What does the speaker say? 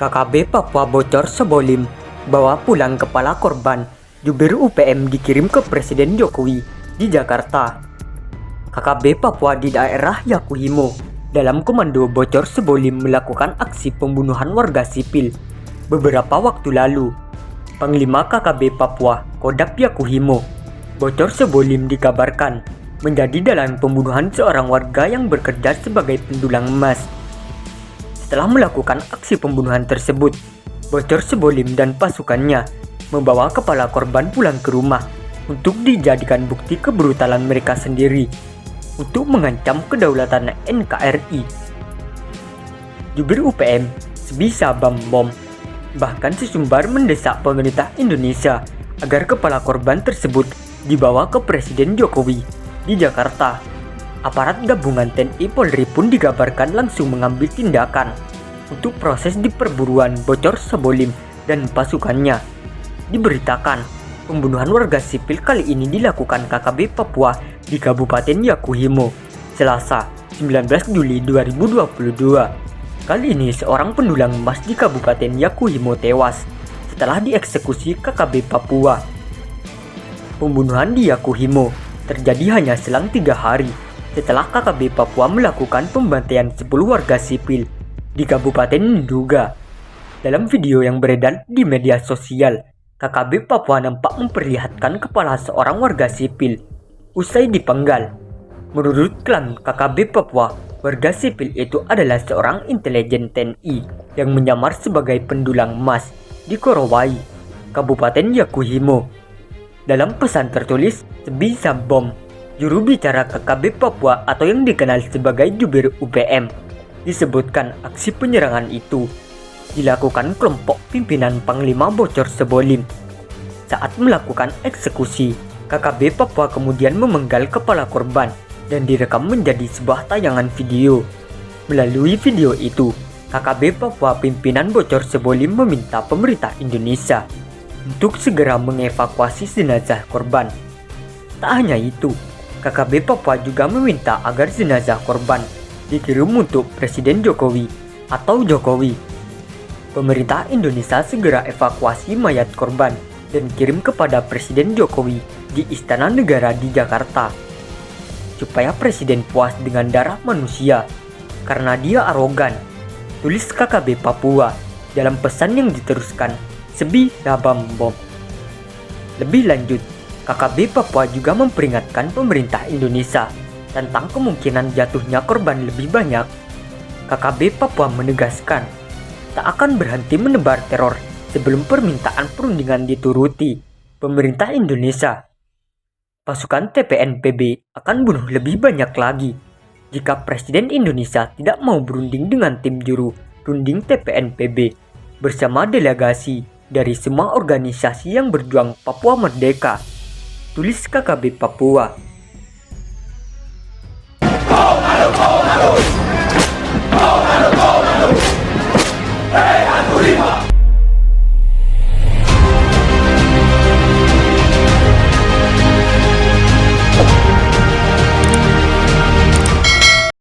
KKB Papua bocor Sebolim, bawa pulang kepala korban, jubir UPM dikirim ke Presiden Jokowi di Jakarta. KKB Papua di daerah Yakuhimo dalam komando bocor Sebolim melakukan aksi pembunuhan warga sipil beberapa waktu lalu. Panglima KKB Papua Kodap Yakuhimo, bocor Sebolim dikabarkan menjadi dalam pembunuhan seorang warga yang bekerja sebagai pendulang emas. Setelah melakukan aksi pembunuhan tersebut, bocor Sebolim dan pasukannya membawa kepala korban pulang ke rumah untuk dijadikan bukti kebrutalan mereka sendiri untuk mengancam kedaulatan NKRI. Jubir UPM sebisa bom, bahkan sesumbar mendesak pemerintah Indonesia agar kepala korban tersebut dibawa ke Presiden Jokowi di Jakarta. Aparat gabungan TNI Polri pun dikabarkan langsung mengambil tindakan untuk proses di perburuan bocor Sebolim dan pasukannya. Diberitakan, pembunuhan warga sipil kali ini dilakukan KKB Papua di Kabupaten Yakuhimo, Selasa, 19 Juli 2022. Kali ini seorang pendulang emas di Kabupaten Yakuhimo tewas setelah dieksekusi KKB Papua. Pembunuhan di Yakuhimo terjadi hanya selang 3 hari setelah KKB Papua melakukan pembantaian 10 warga sipil di Kabupaten Nduga. Dalam video yang beredar di media sosial, KKB Papua nampak memperlihatkan kepala seorang warga sipil usai dipenggal. Menurut klan KKB Papua, warga sipil itu adalah seorang intelijen TNI yang menyamar sebagai pendulang emas di Korowai, Kabupaten Yakuhimo. Dalam pesan tertulis sebisa bom, juru bicara KKB Papua atau yang dikenal sebagai jubir UPM, disebutkan aksi penyerangan itu dilakukan kelompok pimpinan Panglima Bocor Sebolim. Saat melakukan eksekusi, KKB Papua kemudian memenggal kepala korban dan direkam menjadi sebuah tayangan video. Melalui video itu, KKB Papua pimpinan Bocor Sebolim meminta pemerintah Indonesia untuk segera mengevakuasi jenazah korban. Tak hanya itu, KKB Papua juga meminta agar jenazah korban dikirim untuk Presiden Jokowi atau Jokowi. Pemerintah Indonesia segera evakuasi mayat korban dan kirim kepada Presiden Jokowi di Istana Negara di Jakarta. Supaya Presiden puas dengan darah manusia karena dia arogan, tulis KKB Papua dalam pesan yang diteruskan sebisa bom. Lebih lanjut, KKB Papua juga memperingatkan pemerintah Indonesia tentang kemungkinan jatuhnya korban lebih banyak. KKB Papua menegaskan tak akan berhenti menebar teror sebelum permintaan perundingan dituruti pemerintah Indonesia. Pasukan TPNPB akan bunuh lebih banyak lagi jika Presiden Indonesia tidak mau berunding dengan tim juru runding TPNPB bersama delegasi dari semua organisasi yang berjuang Papua Merdeka, tulis KKB Papua.